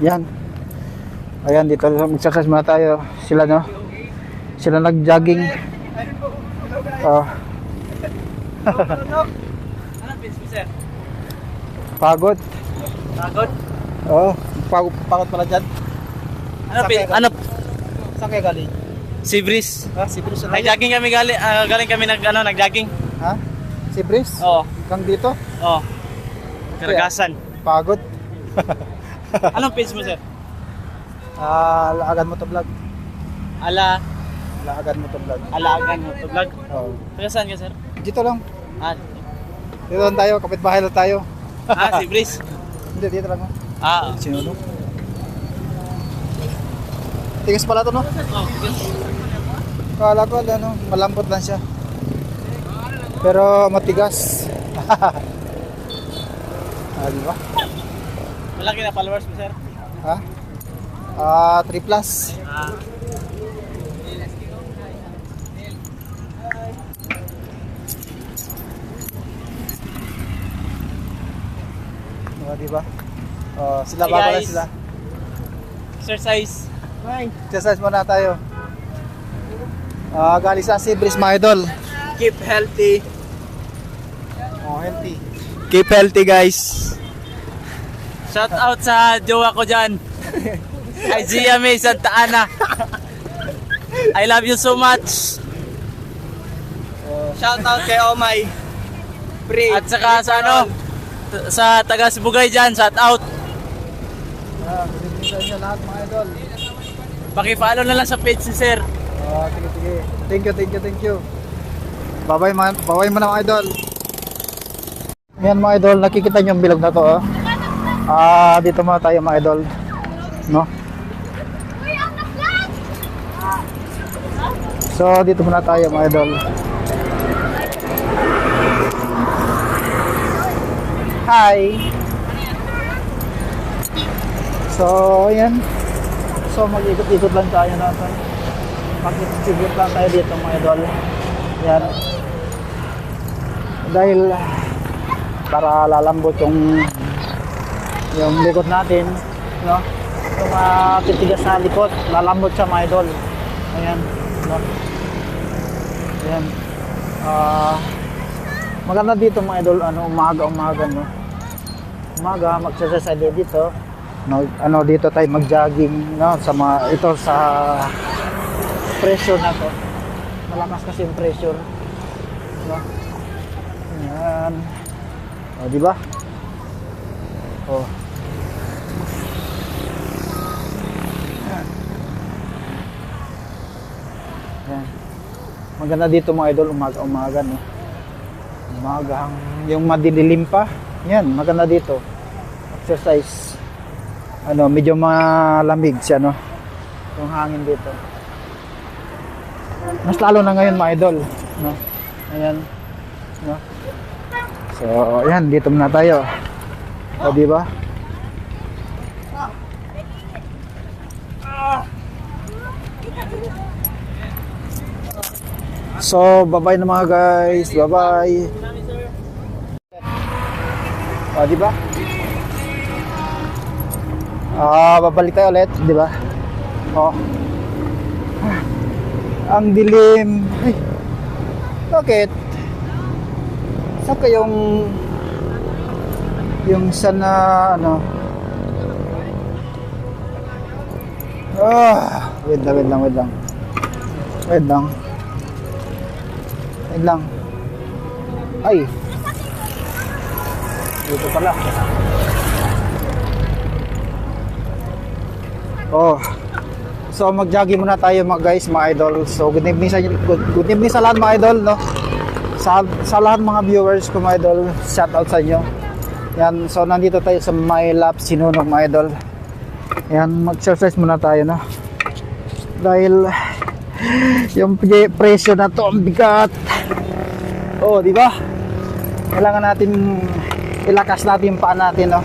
Yan. Ayan, dito mag-exercise muna tayo. Sila, no? Sila nag-jogging. Oh. Ano pins mo, sir? Pagod. Pagod? Oo. Pagod pala dyan. Ano pins? Ano? Saan kayo galing? Si Brice. Ha? Si Brice na Nag-jogging kami galing kami nag-jogging. Ha? Si Brice? Oo. Kang dito? Oo. Karagasan. Pagod. Anong pins mo, sir? Laagan mo to vlog. Laagan mo to vlog. Alagan mo to vlog. Oo. Taga saan ka, sir? Dito lang. Ah, Dito lang tayo. Kapitbahay lang tayo. si Brice. Hindi, dito lang. Ah, Sinulong. Tigas pala to, no? oh, Kala ko, ano, malambot lang siya. Pero matigas. Di ba? malaki na followers mo, sir. Ha? 3 plus. Ah, Di ba? Sila Hey, ba pala guys. sila? exercise. Exercise muna tayo. Galing sa si Brice, mga idol. Keep healthy. Healthy. Keep healthy, guys. Shout out sa jowa ko dyan. Kay Zia May Santa Ana. I love you so much. Shout out kay Omay. At saka sa ano, sa taga Sibugay dyan, shout out. Good evening sa inyo lahat, mga idol. Paki-follow na lang sa page ni Sir. Sige. Thank you. Bye-bye mo na, mga idol. Yan, mga idol, nakikita niyo yung bilog na to, oh. Dito muna tayo, mga idol. No? So, dito muna tayo, mga idol. Hi! So, ayan. So, mag-ikot-ikot lang tayo natin. Mag-ikot lang tayo dito, mga idol. Yan. Dahil para lalambot yung likod natin, no? Yung titigas sa likod, lalambot siya, mga idol. Ayan, no? Ayan. Maganda dito, mga idol, umaga, no? Umaga, mag-exercise tayo dito. Dito tayo mag-jogging, no? Ito sa pressure na to. Malakas kasi yung pressure, no? Ayan. Di ba? Ayan. Maganda dito, mga idol, umaga, no? Umaga, yung madidilim pa. Yan, maganda dito. Exercise. Medyo malamig siya, no? Yung hangin dito. Mas lalo na ngayon, mga idol, no? Ayan, no? So, ayan, dito muna tayo. Di ba? So, bye-bye na, mga guys. Bye-bye. Di ba? Babalik tayo ulit, di ba? Ang dilim. Ay, bakit? Saan ka yung sana, wait lang. Ay, dito pala. So mag-jogging muna tayo, mga guys, mga idol. So good evening sa lahat, mga idol, no? Sa lahat mga viewers ko, mga idol, shout out sa inyo. Yan, so nandito tayo sa Maylap Sinunok, mga idol. Yan, mag-exercise muna tayo, no? Dahil yung presyo na to, ang bigat. Di ba? Kailangan natin ilakas natin yung paa natin, no?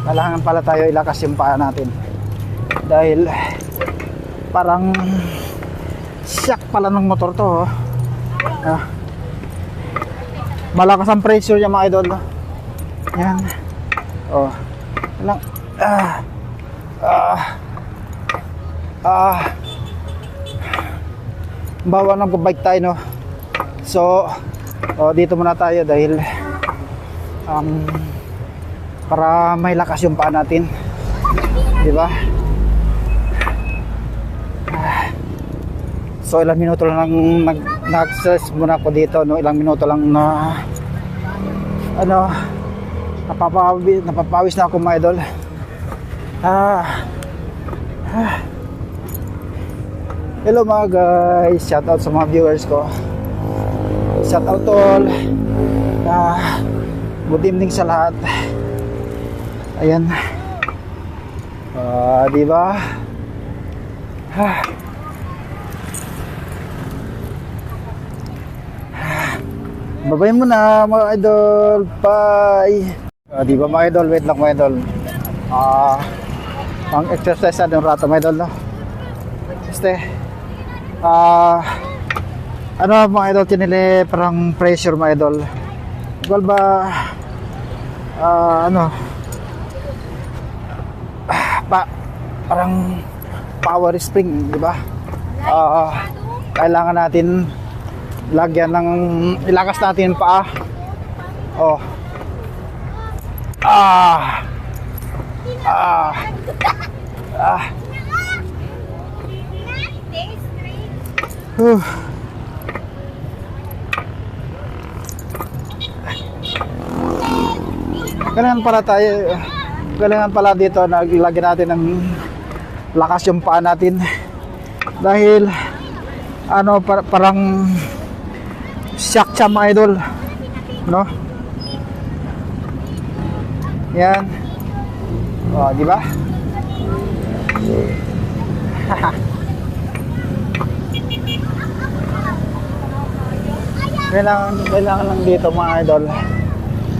Kailangan pala tayo ilakas yung paa natin. Dahil parang shock pala ng motor to, malakas ang pressure niya, mga idol, no? Yan. Oh. Lang. Bawa ng bike tayo, no. So, dito muna tayo dahil para may lakas yung paa natin, di ba? So ilang minuto lang nag-exercise muna ako dito, no. Ilang minuto lang na napapawis na ako, mga idol. Hello mga guys, shout out sa mga viewers ko. Shout out all. Good evening sa lahat. Ayan. Di ba? Babay mo na mga idol. Bye. Di ba mga idol? Wait lang mga idol. Ang exercise na yung rato mga idol, no? Este. Ano mga idol, tinili parang pressure mga idol. Igual ba parang power spring, di ba? Kailangan natin lagyan ng ilakas natin paa. Kailangan pala dito naglagyan natin ng lakas yung paa natin dahil parang shock siya mga idol, no? Yan. Di ba? Kailangan lang dito mga idol.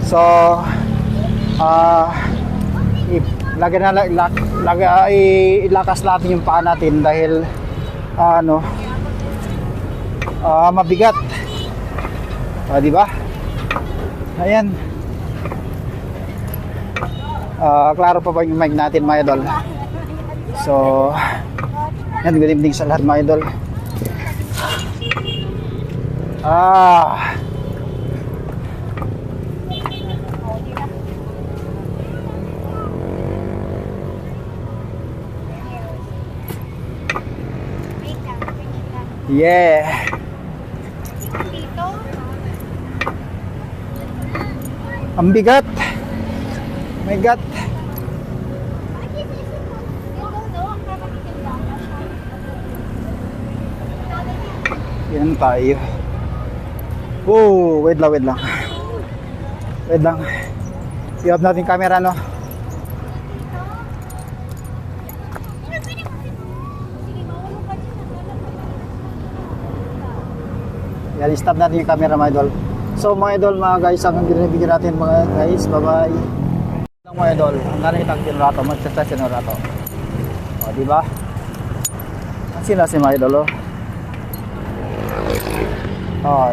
So ilakas natin yung paa natin dahil mabigat. Di ba? Ayan. Klaro pa ba yung mic natin mga idol? So yan, good evening sa lahat mga idol. Yeah. Ang bigat. My God. Yan tayo. Oh, wait lang. I-off natin camera, no? Yan, stop natin yung camera mga idol. So mga idol, mga guys, ang binibigyan natin mga guys. Bye-bye. Mga idol, ang nakikita ang tinrato, mag-exercise yung rato. Di ba? Sino si mga idol,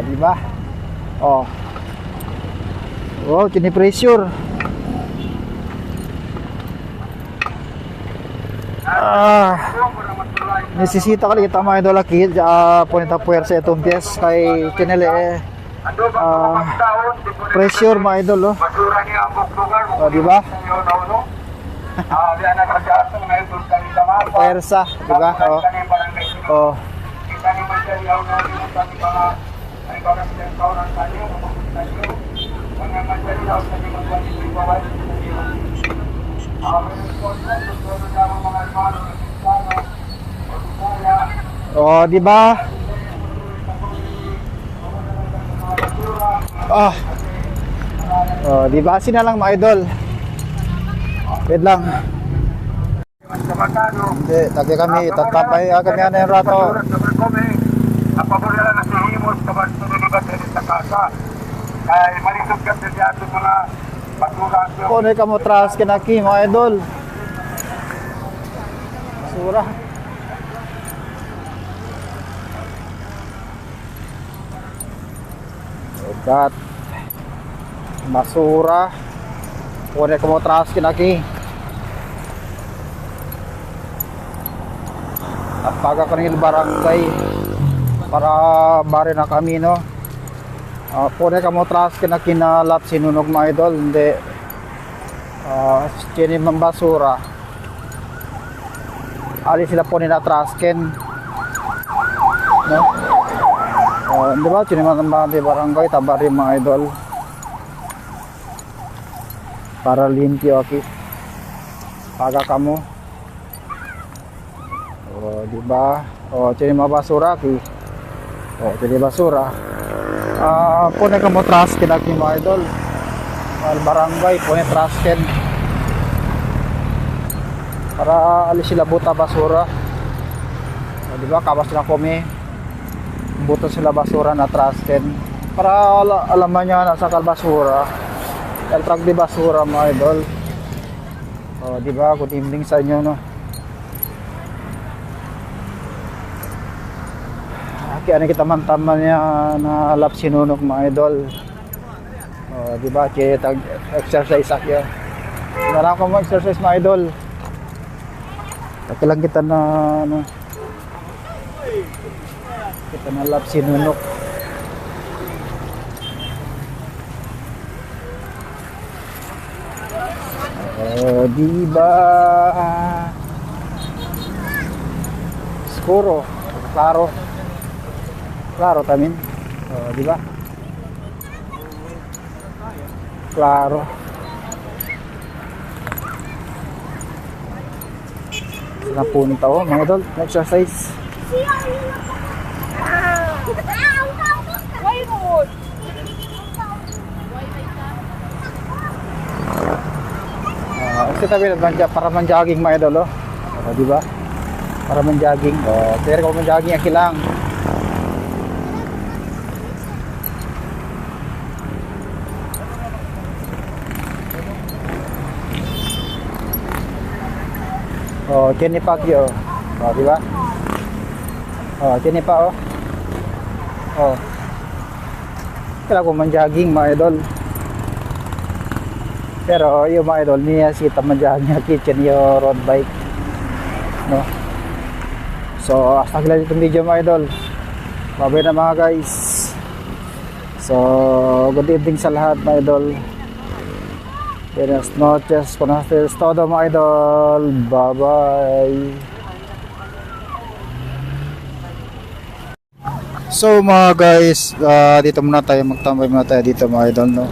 di ba? Kini-pressure. Nesesita kali kita mga idol lagi punta puwersa itong pies kay kinele pressure mga idol, di ba? Puwersa, di ba? Di ba? Di ba? Sina lang mga idol. Wait lang. Hindi, tagi kami, tatapay kami ano yung rato. Napabola na si Himos kapag sinilibat sa kasa. Kaya malisog kasi siya sa mga pagkulang. Kung ka mo tras kinaki mga idol. Surah. Ugat. Basura. Pwede ka mo traskin aki. At paga kanil barangay para bari na kami no. Pwede ka mo traskin aki na lap sinunog mga idol. Hindi chini basura. Ali sila po nila traskin. No? Di ba? Chini di barangay tabari mga idol. Para limpyo aki. Paga kamo. Di ba? Chini basura aki. Chini basura. Pune kamo traskin aki mga idol. Al barangay pune traskin. Para alis sila buta basura. Di ba? Kawas sila kami. Buta sila basura na traskin. Para alaman niya na sa kalbasura. El truck di basura mga idol. Di ba? Good evening sa inyo no. Kaya na kita mantaman niya na lap sinunok mga idol. Di ba? Kaya tag exercise akya. Marami ko mo exercise mga idol. Kailan kita na ano. Kita na lap sinunok. Di ba? Skuro, klaro. Klaro tamin. Di ba? Klaro. Napunta mga idol, exercise. Kasi tabi na para man-jogging mga idol, di ba? Para man-jogging. Pero kung man-jogging aki lang. Kini Pacquiao. Di ba? Kini pa Kailangan ko man-jogging mga idol. Pero yung mga idol niya si tamadyahan niya kitchen yung road bike no. So hasta kila itong video mga idol. Bye na mga guys. So good evening sa lahat mga idol. Buenas noches, buenas noches todo mga idol. Bye bye. So mga guys, dito muna tayo magtambay muna tayo dito mga idol no.